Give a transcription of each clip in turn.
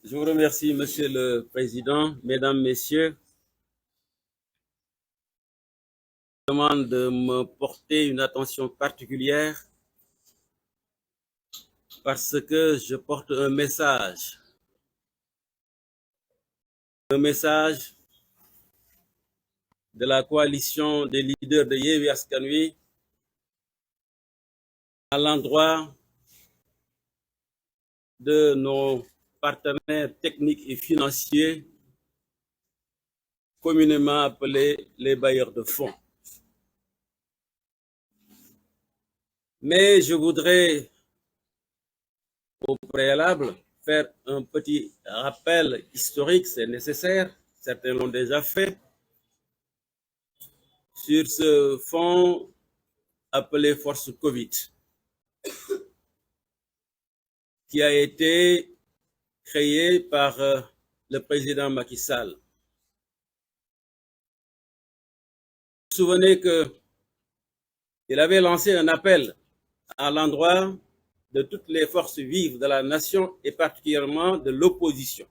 Je vous remercie, Monsieur le Président, Mesdames, Messieurs. Je vous demande de me porter une attention particulière parce que je porte un message de la coalition des leaders de Yewwi Askan Wi à l'endroit de nos partenaires techniques et financiers, communément appelés les bailleurs de fonds. Mais je voudrais, au préalable, faire un petit rappel historique, c'est nécessaire, certains l'ont déjà fait, sur ce fonds appelé Force Covid, qui a été créé par le président Macky Sall. Vous vous souvenez qu'il avait lancé un appel à l'endroit de toutes les forces vives de la nation et particulièrement de l'opposition.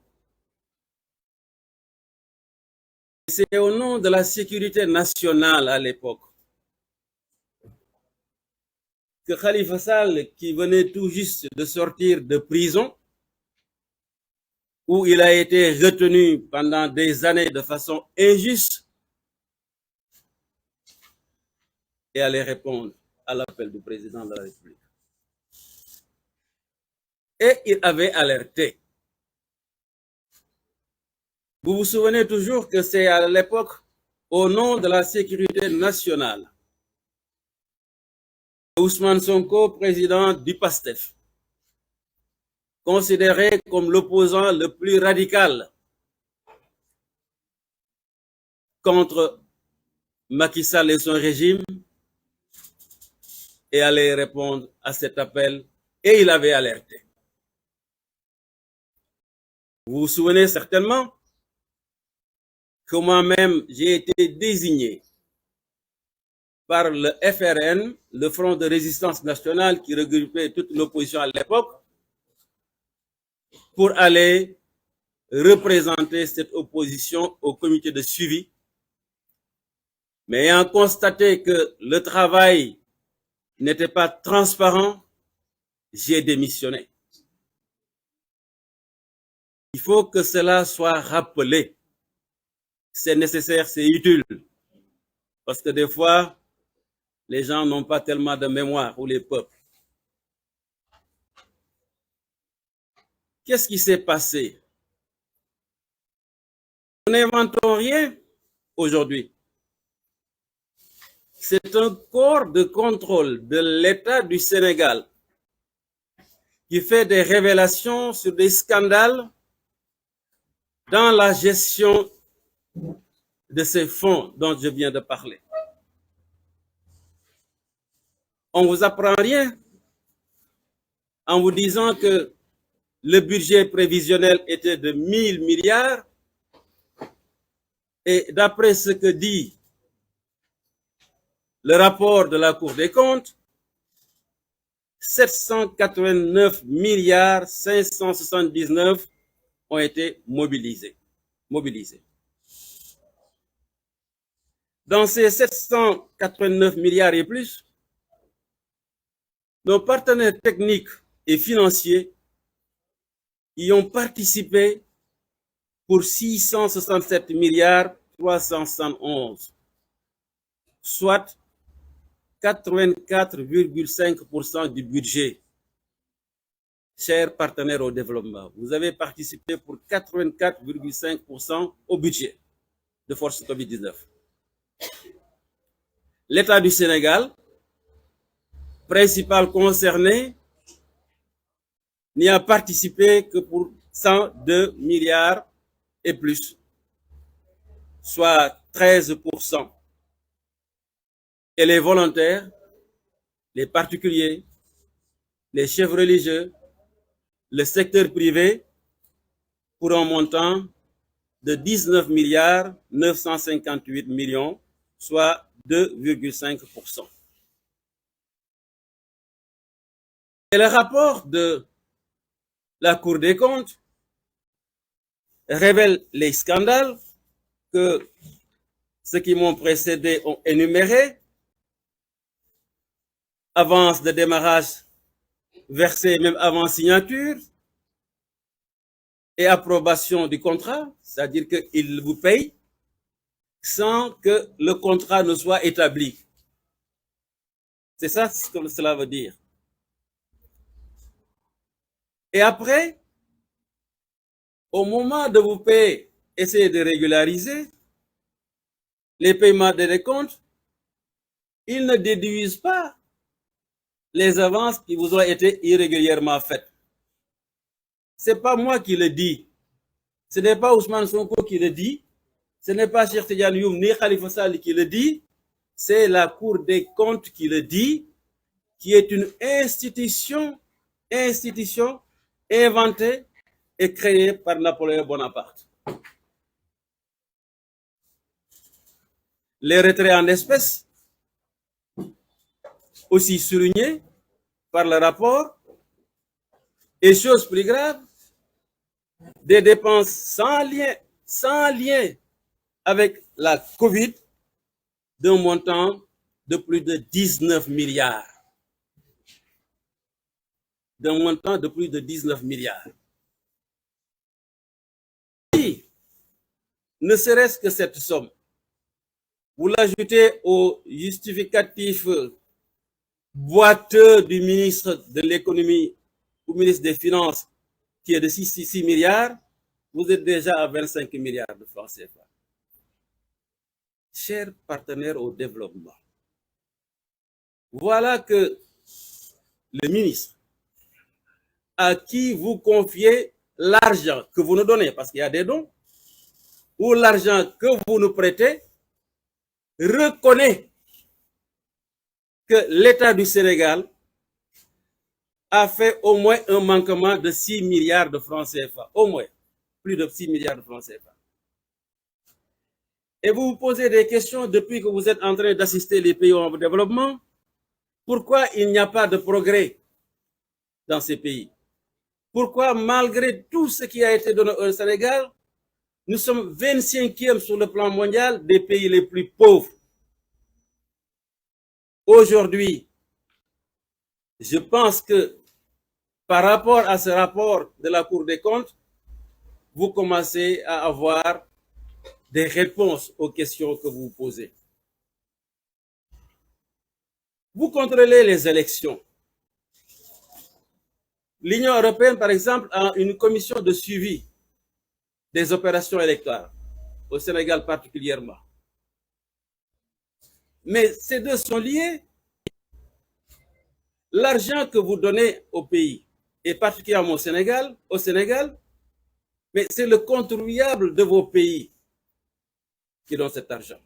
C'est au nom de la sécurité nationale à l'époque que Khalifa Sall, qui venait tout juste de sortir de prison, où il a été retenu pendant des années de façon injuste, et allait répondre à l'appel du président de la République. Et il avait alerté. Vous vous souvenez toujours que c'est à l'époque, au nom de la sécurité nationale, Ousmane Sonko, président du PASTEF, considéré comme l'opposant le plus radical contre Macky Sall et son régime, et allait répondre à cet appel, et il avait alerté. Vous vous souvenez certainement que moi-même, j'ai été désigné par le FRN, le Front de Résistance Nationale, qui regroupait toute l'opposition à l'époque, pour aller représenter cette opposition au comité de suivi. Mais ayant constaté que le travail n'était pas transparent, j'ai démissionné. Il faut que cela soit rappelé. C'est nécessaire, c'est utile. Parce que des fois, les gens n'ont pas tellement de mémoire, ou les peuples. Qu'est-ce qui s'est passé? Nous n'inventons rien aujourd'hui. C'est un corps de contrôle de l'État du Sénégal qui fait des révélations sur des scandales dans la gestion de ces fonds dont je viens de parler. On ne vous apprend rien en vous disant que le budget prévisionnel était de 1000 milliards et d'après ce que dit le rapport de la Cour des comptes, 789 milliards 579 ont été mobilisés. Dans ces 789 milliards et plus, nos partenaires techniques et financiers y ont participé pour 667 milliards 371, soit 84,5% du budget. Chers partenaires au développement, vous avez participé pour 84,5% au budget de Force Covid-19. L'État du Sénégal, principal concerné, n'y a participé que pour 102 milliards et plus, soit 13%. Et les volontaires, les particuliers, les chefs religieux, le secteur privé, pour un montant de 19 milliards 958 millions, soit 2,5%. Et le rapport de la Cour des comptes révèle les scandales que ceux qui m'ont précédé ont énumérés. Avance de démarrage versée même avant signature et approbation du contrat, c'est-à-dire qu'il vous paye sans que le contrat ne soit établi. C'est ça ce que cela veut dire. Et après, au moment de vous payer, essayez de régulariser les paiements des décomptes, ils ne déduisent pas les avances qui vous ont été irrégulièrement faites. Ce n'est pas moi qui le dis. Ce n'est pas Ousmane Sonko qui le dit. Ce n'est pas Cheikh Tidiane Youm ni Khalifa Sall qui le dit. C'est la Cour des comptes qui le dit, qui est une institution inventée et créée par Napoléon Bonaparte. Les retraits en espèces, aussi soulignés par le rapport, et chose plus grave, des dépenses sans lien avec la Covid d'un montant de plus de 19 milliards. D'un montant de plus de 19 milliards. Si, ne serait-ce que cette somme, vous l'ajoutez au justificatif boiteux du ministre de l'économie ou ministre des Finances, qui est de 6 milliards, vous êtes déjà à 25 milliards de francs CFA. Chers partenaires au développement, voilà que le ministre à qui vous confiez l'argent que vous nous donnez, parce qu'il y a des dons, ou l'argent que vous nous prêtez, reconnaît que l'État du Sénégal a fait au moins un manquement de 6 milliards de francs CFA. Au moins, plus de 6 milliards de francs CFA. Et vous vous posez des questions depuis que vous êtes en train d'assister les pays en développement. Pourquoi il n'y a pas de progrès dans ces pays? Pourquoi, malgré tout ce qui a été donné au Sénégal, nous sommes 25e sur le plan mondial des pays les plus pauvres? Aujourd'hui, je pense que par rapport à ce rapport de la Cour des comptes, vous commencez à avoir des réponses aux questions que vous posez. Vous contrôlez les élections. L'Union européenne, par exemple, a une commission de suivi des opérations électorales, au Sénégal particulièrement. Mais ces deux sont liés. L'argent que vous donnez au pays, et particulièrement au Sénégal, mais c'est le contribuable de vos pays qui donne cet argent.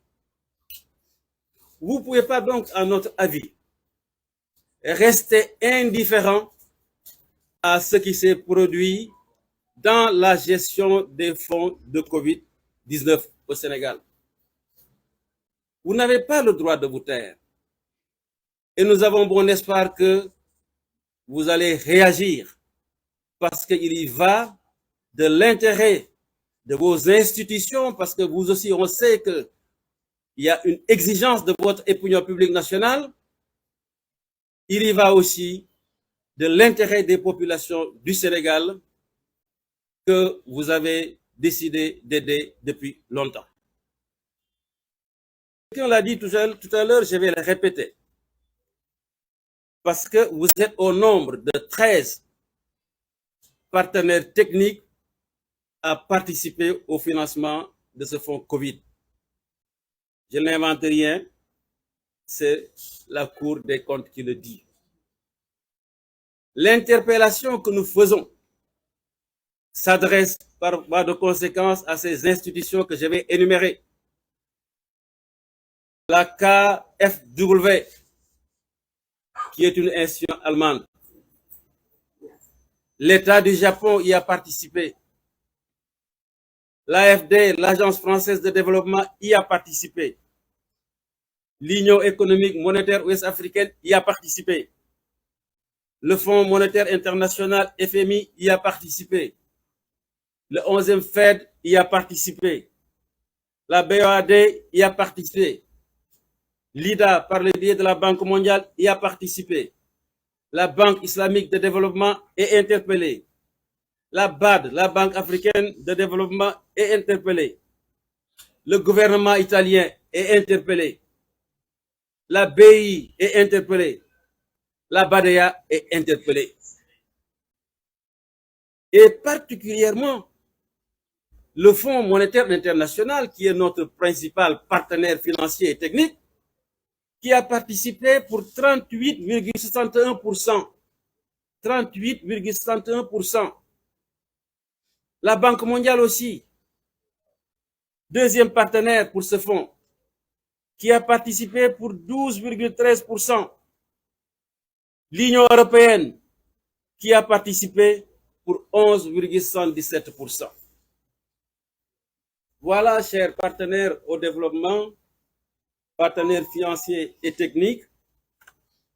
Vous ne pouvez pas donc, à notre avis, rester indifférent à ce qui s'est produit dans la gestion des fonds de Covid-19 au Sénégal. Vous n'avez pas le droit de vous taire. Et nous avons bon espoir que vous allez réagir parce qu'il y va de l'intérêt de vos institutions, parce que vous aussi, on sait qu'il y a une exigence de votre opinion publique nationale. Il y va aussi de l'intérêt des populations du Sénégal que vous avez décidé d'aider depuis longtemps. On l'a dit tout à l'heure, je vais le répéter. Parce que vous êtes au nombre de 13 partenaires techniques à participer au financement de ce fonds Covid. Je n'invente rien, c'est la Cour des comptes qui le dit. L'interpellation que nous faisons s'adresse par voie de conséquence à ces institutions que je vais énumérer. La KfW, qui est une institution allemande. L'État du Japon y a participé. L'AFD, l'Agence française de développement, y a participé. L'Union économique monétaire ouest-africaine y a participé. Le Fonds monétaire international, FMI, y a participé. Le 11e Fed y a participé. La BOAD y a participé. L'IDA, par le biais de la Banque mondiale, y a participé. La Banque islamique de développement est interpellée. La BAD, la Banque africaine de développement, est interpellée. Le gouvernement italien est interpellé. La BI est interpellée. La BADEA est interpellée. Et particulièrement, le Fonds monétaire international, qui est notre principal partenaire financier et technique, qui a participé pour 38,61%. 38,61%. La Banque mondiale aussi, deuxième partenaire pour ce fonds, qui a participé pour 12,13%. L'Union européenne, qui a participé pour 11,77%. Voilà, chers partenaires au développement, partenaires financiers et techniques,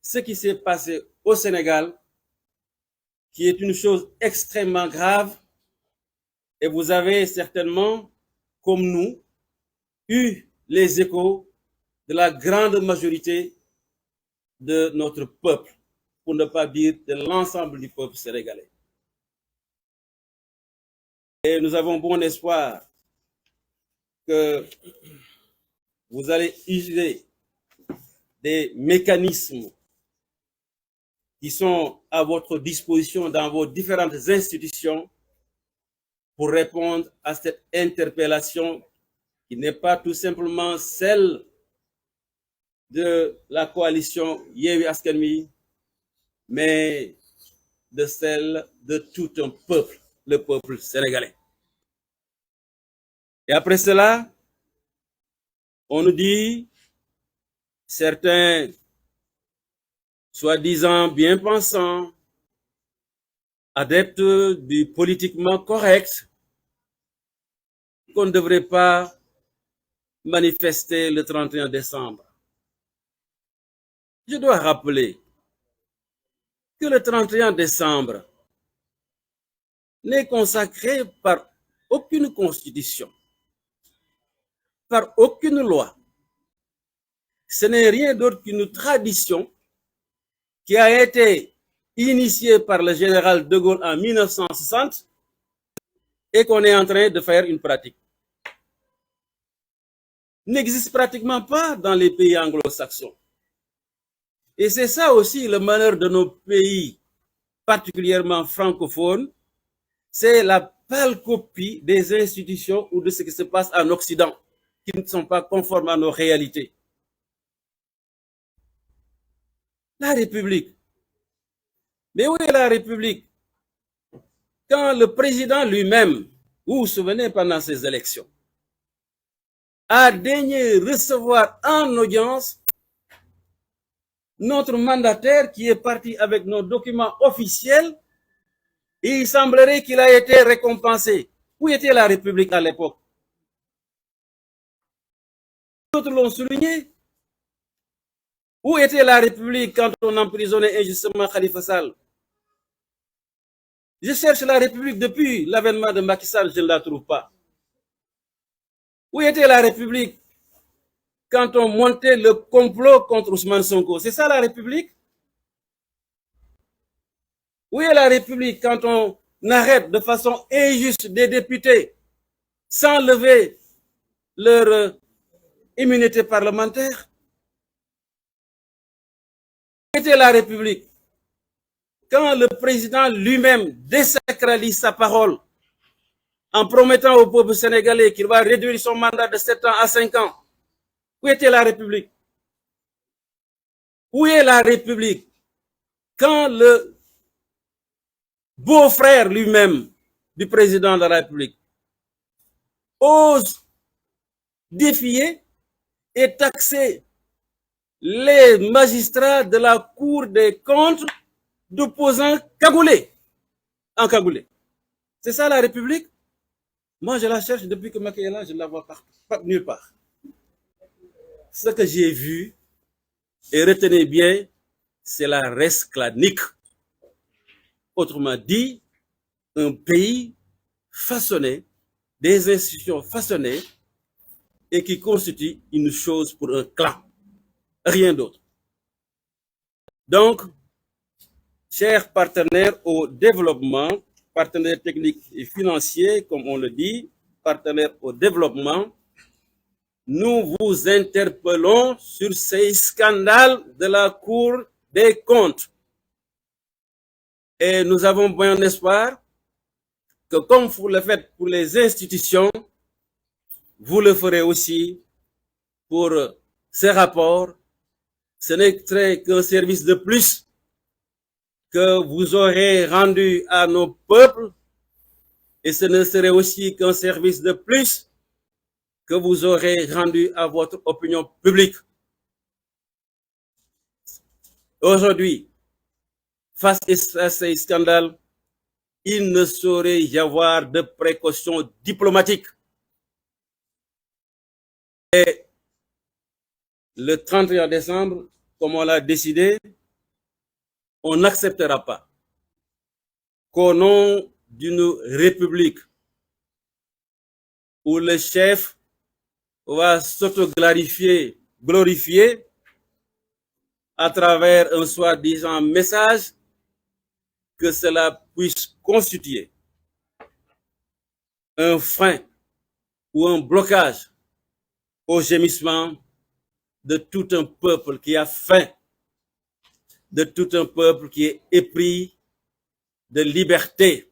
ce qui s'est passé au Sénégal, qui est une chose extrêmement grave. Et vous avez certainement, comme nous, eu les échos de la grande majorité de notre peuple, pour ne pas dire de l'ensemble du peuple sénégalais. Et nous avons bon espoir que vous allez utiliser des mécanismes qui sont à votre disposition dans vos différentes institutions pour répondre à cette interpellation qui n'est pas tout simplement celle de la coalition Yewwi Askan Wi, mais de celle de tout un peuple, le peuple sénégalais. Et après cela, on nous dit, certains soi-disant bien pensants, adeptes du politiquement correct, qu'on ne devrait pas manifester le 31 décembre. Je dois rappeler que le 31 décembre n'est consacré par aucune constitution, par aucune loi. Ce n'est rien d'autre qu'une tradition qui a été initiée par le général de Gaulle en 1960 et qu'on est en train de faire une pratique. N'existe pratiquement pas dans les pays anglo-saxons. Et c'est ça aussi le malheur de nos pays, particulièrement francophones, c'est la pâle copie des institutions ou de ce qui se passe en Occident, qui ne sont pas conformes à nos réalités. La République. Mais où est la République? Quand le président lui-même, vous vous souvenez pendant ces élections, a daigné recevoir en audience notre mandataire qui est parti avec nos documents officiels, et il semblerait qu'il a été récompensé. Où était la République à l'époque? D'autres l'ont souligné. Où était la République quand on emprisonnait injustement Khalifa Sall? Je cherche la République depuis l'avènement de Macky Sall, je ne la trouve pas. Où était la République quand on montait le complot contre Ousmane Sonko? C'est ça la République? Où est la République quand on arrête de façon injuste des députés sans lever leur immunité parlementaire? Où était la République quand le président lui-même désacralise sa parole en promettant au peuple sénégalais qu'il va réduire son mandat de 7 ans à 5 ans? Où était la République? Où est la République quand le beau-frère lui-même du président de la République ose défier et taxer les magistrats de la Cour des comptes d'opposants cagoulés, encagoulés? C'est ça la République? Moi, je la cherche depuis que Macky est là, je ne la vois pas nulle part. Ce que j'ai vu, et retenez bien, c'est la resclanique. Autrement dit, un pays façonné, des institutions façonnées et qui constituent une chose pour un clan, rien d'autre. Donc, chers partenaires au développement, partenaires techniques et financiers, comme on le dit, partenaires au développement, nous vous interpellons sur ces scandales de la Cour des comptes. Et nous avons bon espoir que comme vous le faites pour les institutions, vous le ferez aussi pour ces rapports. Ce n'est qu'un service de plus que vous aurez rendu à nos peuples et ce ne serait aussi qu'un service de plus que vous aurez rendu à votre opinion publique. Aujourd'hui, face à ces scandales, il ne saurait y avoir de précautions diplomatiques. Et le 31 décembre, comme on l'a décidé, on n'acceptera pas qu'au nom d'une république où le chef va s'auto-glorifier à travers un soi-disant message, que cela puisse constituer un frein ou un blocage au gémissement de tout un peuple qui a faim, de tout un peuple qui est épris de liberté,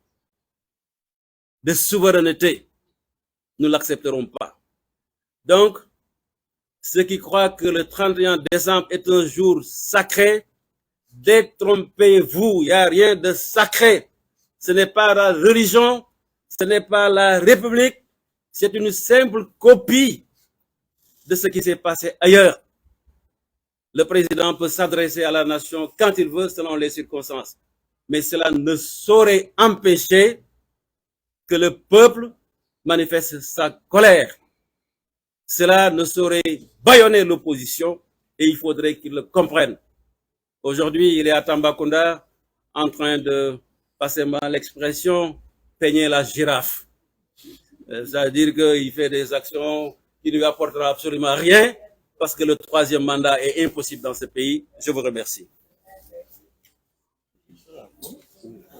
de souveraineté. Nous ne l'accepterons pas. Donc, ceux qui croient que le 31 décembre est un jour sacré, détrompez-vous, il n'y a rien de sacré. Ce n'est pas la religion, ce n'est pas la République, c'est une simple copie de ce qui s'est passé ailleurs. Le président peut s'adresser à la nation quand il veut, selon les circonstances. Mais cela ne saurait empêcher que le peuple manifeste sa colère. Cela ne saurait bâillonner l'opposition et il faudrait qu'il le comprenne. Aujourd'hui, il est à Tambacounda en train de, passez-moi l'expression, peigner la girafe. C'est-à-dire qu'il fait des actions qui ne lui apporteront absolument rien parce que le troisième mandat est impossible dans ce pays. Je vous remercie.